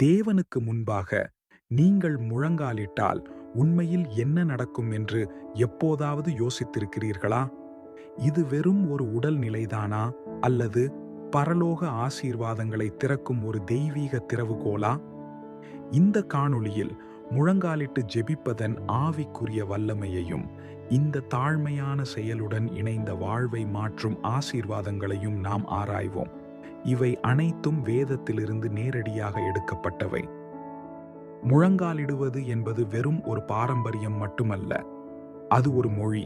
தேவனுக்கு முன்பாக நீங்கள் முழங்காலிட்டால் உண்மையில் என்ன நடக்கும் என்று எப்போதாவது யோசித்திருக்கிறீர்களா? இது வெறும் ஒரு உடல் நிலைதானா, அல்லது பரலோக ஆசீர்வாதங்களை திறக்கும் ஒரு தெய்வீக திறவுகோலா? இந்த காணொளியில் முழங்காலிட்டு ஜெபிப்பதன் ஆவிக்குரிய வல்லமையையும் இந்த தாழ்மையான செயலுடன் இணைந்த வாழ்வை மாற்றும் ஆசீர்வாதங்களையும் நாம் ஆராய்வோம். இவை அனைத்தும் வேதத்திலிருந்து நேரடியாக எடுக்கப்பட்டவை. முழங்காலிடுவது என்பது வெறும் ஒரு பாரம்பரியம் மட்டுமல்ல, அது ஒரு மொழி.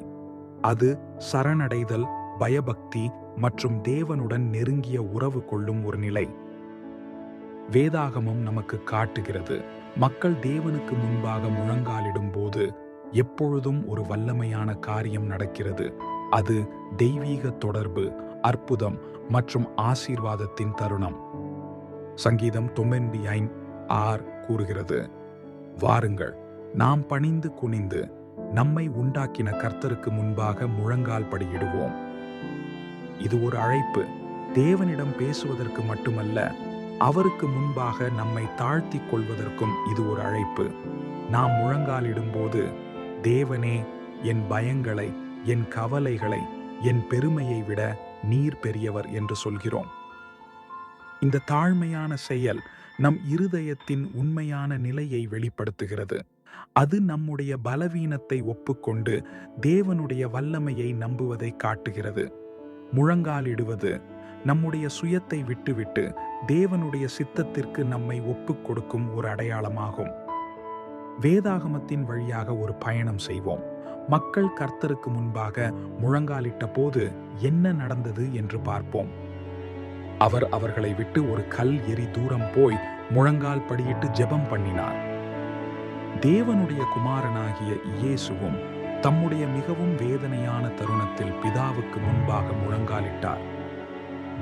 அது சரணடைதல், பயபக்தி மற்றும் தேவனுடன் நெருங்கிய உறவு கொள்ளும் ஒரு நிலை. வேதாகமம் நமக்கு காட்டுகிறது, மக்கள் தேவனுக்கு முன்பாக முழங்காலிடும் போது எப்பொழுதும் ஒரு வல்லமையான காரியம் நடக்கிறது. அது தெய்வீக தொடர்பு, அற்புதம் மற்றும் ஆசீர்வாதத்தின் தருணம். சங்கீதம் 95:6 கூறுகிறது, வாருங்கள், நாம் பணிந்து குனிந்து நம்மை உண்டாக்கின கர்த்தருக்கு முன்பாக முழங்கால் படியிடுவோம். இது ஒரு அழைப்பு, தேவனிடம் பேசுவதற்கு மட்டுமல்ல, அவருக்கு முன்பாக நம்மை தாழ்த்திக் கொள்வதற்கும் இது ஒரு அழைப்பு. நாம் முழங்காலிடும்போது, தேவனே, என் பயங்களை, என் கவலைகளை, என் பெருமையை விட நீர் பெரியவர் என்று சொல்கிறோம். இந்த தாழ்மையான செயல் நம் இருதயத்தின் உண்மையான நிலையை வெளிப்படுத்துகிறது. அது நம்முடைய பலவீனத்தை ஒப்புக்கொண்டு தேவனுடைய வல்லமையை நம்புவதை காட்டுகிறது. முழங்காலிடுவது நம்முடைய சுயத்தை விட்டுவிட்டு தேவனுடைய சித்தத்திற்கு நம்மை ஒப்புக் கொடுக்கும் ஒரு அடையாளமாகும். வேதாகமத்தின் வழியாக ஒரு பயணம் செய்வோம். மக்கள் கர்த்தருக்கு முன்பாக முழங்காலிட்ட போது என்ன நடந்தது என்று பார்ப்போம். அவர் அவர்களை விட்டு ஒரு கல் எறி தூரம் போய் முழங்கால் படியிட்டு ஜெபம் பண்ணினார். தேவனுடைய குமாரனாகிய இயேசுவும் தம்முடைய மிகவும் வேதனையான தருணத்தில் பிதாவுக்கு முன்பாக முழங்காலிட்டார்.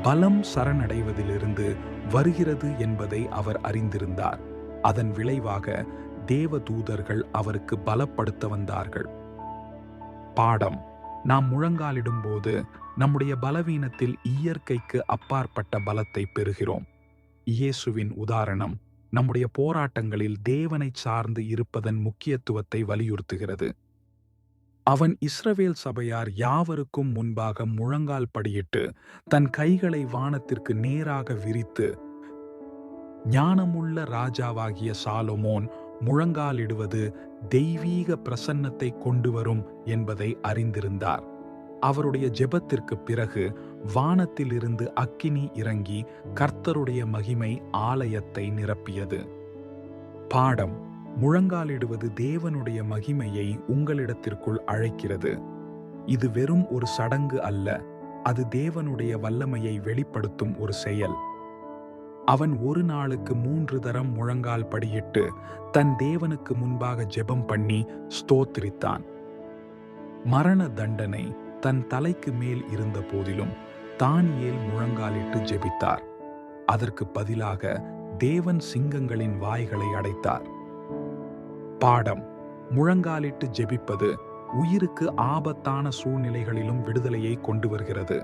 பலம் சரணடைவதிலிருந்து வருகிறது என்பதை அவர் அறிந்திருந்தார். அதன் விளைவாக தேவ தூதர்கள் அவருக்கு பலப்படுத்த வந்தார்கள். பாடம்: நாம் முழங்காலிடும்போது நம்முடைய பலவீனத்தில் இயற்கைக்கு அப்பாற்பட்ட பலத்தை பெறுகிறோம். இயேசுவின் உதாரணம் நம்முடைய போராட்டங்களில் தேவனை சார்ந்து இருப்பதன் முக்கியத்துவத்தை வலியுறுத்துகிறது. அவன் இஸ்ரவேல் சபையார் யாவருக்கும் முன்பாக முழங்கால் படியிட்டு தன் கைகளை வானத்திற்கு நேராக விரித்து, ஞானமுள்ள ராஜாவாகிய சாலமோன் முழங்காலிடுவது தெய்வீக பிரசன்னத்தை கொண்டு வரும் என்பதை அறிந்திருந்தார். அவருடைய ஜெபத்திற்கு பிறகு வானத்திலிருந்து அக்கினி இறங்கி கர்த்தருடைய மகிமை ஆலயத்தை நிரப்பியது. பாடம்: முழங்காலிடுவது தேவனுடைய மகிமையை உங்களிடத்திற்குள் அழைக்கிறது. இது வெறும் ஒரு சடங்கு அல்ல, அது தேவனுடைய வல்லமையை வெளிப்படுத்தும் ஒரு செயல். அவன் ஒரு நாளுக்கு 3 தரம் முழங்கால் படியிட்டு தன் தேவனுக்கு முன்பாக ஜெபம் பண்ணி ஸ்தோத்திரித்தான். மரண தண்டனை தன் தலைக்கு மேல் இருந்த போதிலும் தானியேல் முழங்காலிட்டு ஜெபித்தார். அதற்கு பதிலாக தேவன் சிங்கங்களின் வாய்களை அடைத்தார். பாடம்: முழங்காலிட்டு ஜெபிப்பது உயிருக்கு ஆபத்தான சூழ்நிலைகளிலும் விடுதலையை கொண்டு வருகிறது.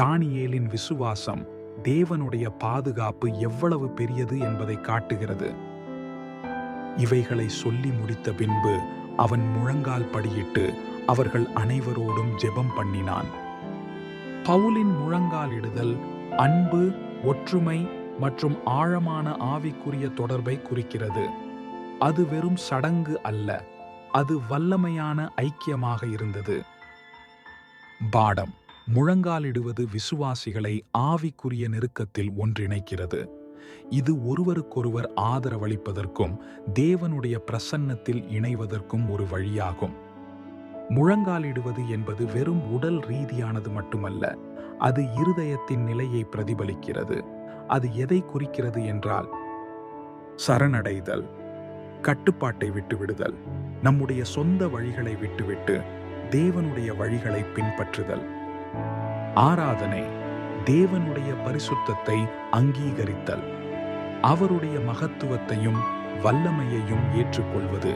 தானியேலின் விசுவாசம் தேவனுடைய பாதுகாப்பு எவ்வளவு பெரியது என்பதை காட்டுகிறது. இவைகளை சொல்லி முடித்த பின்பு அவன் முழங்கால் படியிட்டு அவர்கள் அனைவரோடும் ஜெபம் பண்ணினான். பவுலின் முழங்காலிடுதல் அன்பு, ஒற்றுமை மற்றும் ஆழமான ஆவிக்குரிய தொடர்பை குறிக்கிறது. அது வெறும் சடங்கு அல்ல, அது வல்லமையான ஐக்கியமாக இருந்தது. பாடம்: முழங்காலிடுவது விசுவாசிகளை ஆவிக்குரிய நெருக்கத்தில் ஒன்றிணைக்கிறது. இது ஒருவருக்கொருவர் ஆதரவளிப்பதற்கும் தேவனுடைய பிரசன்னத்தில் இணைவதற்கும் ஒரு வழியாகும். முழங்காலிடுவது என்பது வெறும் உடல் ரீதியானது மட்டுமல்ல, அது இருதயத்தின் நிலையை பிரதிபலிக்கிறது. அது எதை குறிக்கிறது என்றால், சரணடைதல், கட்டுப்பாட்டை விட்டுவிடுதல், நம்முடைய சொந்த வழிகளை விட்டுவிட்டு தேவனுடைய வழிகளை பின்பற்றுதல். ஆராதனை, தேவனுடைய பரிசுத்தத்தை அங்கீகரித்தல், அவருடைய மகத்துவத்தையும் வல்லமையையும் ஏற்றுக்கொள்வது.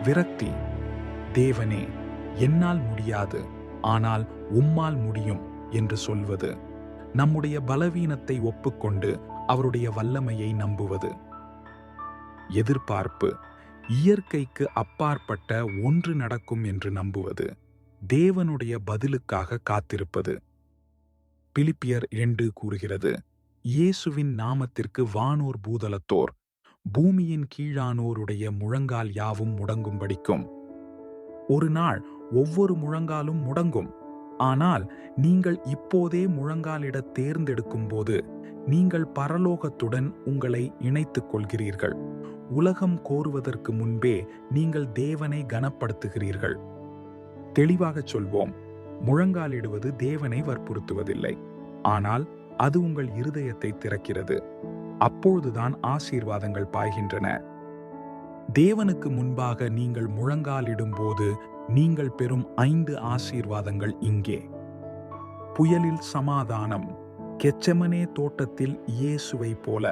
விரக்தி, தேவனே, என்னால் முடியாது, ஆனால் உம்மால் முடியும் என்று சொல்வது. நம்முடைய பலவீனத்தை ஒப்புக்கொண்டு அவருடைய வல்லமையை நம்புவது. எதிர்பார்ப்பு, இயற்கைக்கு அப்பாற்பட்ட ஒன்று நடக்கும் என்று நம்புவது. தேவனுடைய பதிலுக்காக காத்திருப்பது. பிலிப்பியர் 2 கூறுகிறது, இயேசுவின் நாமத்திற்கு வானோர் பூதலத்தோர் பூமியின் கீழானோருடைய முழங்கால் யாவும் முடங்கும்படிக்கும். ஒரு நாள் ஒவ்வொரு முழங்காலும் முடங்கும். ஆனால் நீங்கள் இப்போதே முழங்காலிடத் தேர்ந்தெடுக்கும் போது நீங்கள் பரலோகத்துடன் உங்களை இணைத்துக் கொள்கிறீர்கள். உலகம் கோருவதற்கு முன்பே நீங்கள் தேவனை கனப்படுத்துகிறீர்கள். தெளிவாகச் சொல்வோம், முழங்காலிடுவது தேவனை வற்புறுத்துவதில்லை. ஆனால் அது உங்கள் இருதயத்தை திறக்கிறது. அப்பொழுதுதான் ஆசீர்வாதங்கள் பாய்கின்றன. தேவனுக்கு முன்பாக நீங்கள் முழங்காலிடும்போது நீங்கள் பெறும் 5 ஆசீர்வாதங்கள் இங்கே. புயலில் சமாதானம். கெச்சமனே தோட்டத்தில் இயேசுவை போல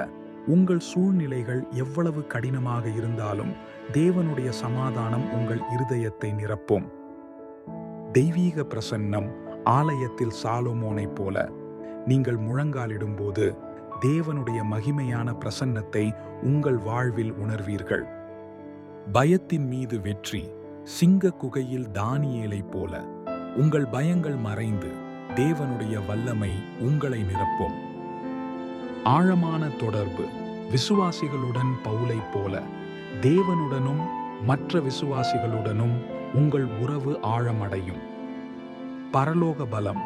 உங்கள் சூழ்நிலைகள் எவ்வளவு கடினமாக இருந்தாலும் தேவனுடைய சமாதானம் உங்கள் இருதயத்தை நிரப்பும். தெய்வீக பிரசன்னம். ஆலயத்தில் சாலோமோனைப் போல நீங்கள் முழங்காலிடும்போது தேவனுடைய மகிமையான பிரசன்னத்தை உங்கள் வாழ்வில் உணர்வீர்கள். பயத்தின் மீது வெற்றி. சிங்க குகையில் தானியேலைப் போல உங்கள் பயங்கள் மறைந்து தேவனுடைய வல்லமை உங்களை நிரப்பும். ஆழமான தொடர்பு. விசுவாசிகளுடன் பவுலைப் போல தேவனுடனும் மற்ற விசுவாசிகளுடனும் உங்கள் உறவு ஆழமடையும். பரலோக பலம்.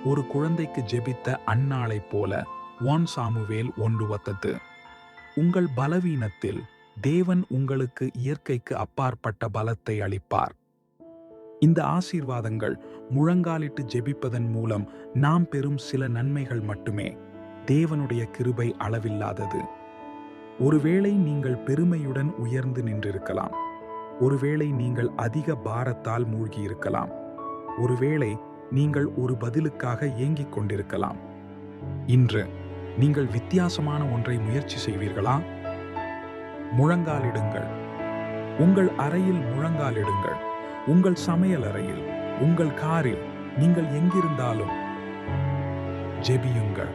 ஒரு குழந்தைக்கு ஜெபித்த அன்னாளைப் போல 1 சாமுவேல் 1:10. உங்கள் பலவீனத்தில் தேவன் உங்களுக்கு இயற்கைக்கு அப்பாற்பட்ட பலத்தை அளிப்பார். இந்த ஆசீர்வாதங்கள் முழங்காலிட்டு ஜெபிப்பதன் மூலம் நாம் பெறும் சில நன்மைகள் மட்டுமே. தேவனுடைய கிருபை அளவில்லாதது. ஒருவேளை நீங்கள் பெருமையுடன் உயர்ந்து நின்றிருக்கலாம். ஒருவேளை நீங்கள் அதிக பாரத்தால் மூழ்கியிருக்கலாம். ஒருவேளை நீங்கள் ஒரு பதிலுக்காக ஏங்கிக் கொண்டிருக்கலாம். இன்று நீங்கள் வித்தியாசமான ஒன்றை முயற்சி செய்வீர்களா? முழங்காலிடுங்கள். உங்கள் அறையில் முழங்காலிடுங்கள். உங்கள் சமையல் அறையில், உங்கள் காரில், நீங்கள் எங்கிருந்தாலும் ஜெபியுங்கள்.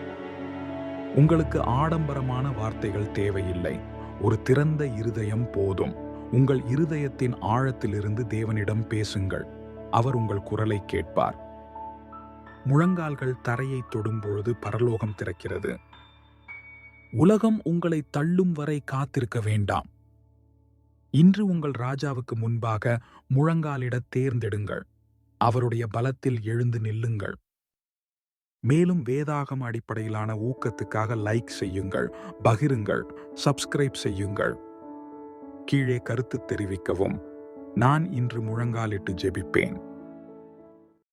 உங்களுக்கு ஆடம்பரமான வார்த்தைகள் தேவையில்லை. ஒரு திறந்த இருதயம் போதும். உங்கள் இருதயத்தின் ஆழத்திலிருந்து தேவனிடம் பேசுங்கள். அவர் உங்கள் குரலை கேட்பார். முழங்கால்கள் தரையை தொடும்பொழுது பரலோகம் திறக்கிறது. உலகம் உங்களை தள்ளும் வரை காத்திருக்க வேண்டாம். இன்று உங்கள் ராஜாவுக்கு முன்பாக முழங்காலிட தேர்ந்தெடுங்கள். அவருடைய பலத்தில் எழுந்து நில்லுங்கள். மேலும் வேதாகம அடிப்படையிலான ஊக்கத்துக்காக லைக் செய்யுங்கள், பகிருங்கள், சப்ஸ்கிரைப் செய்யுங்கள். கீழே கருத்து தெரிவிக்கவும். நான் இன்று முழங்காலிட்டு ஜெபிப்பேன்.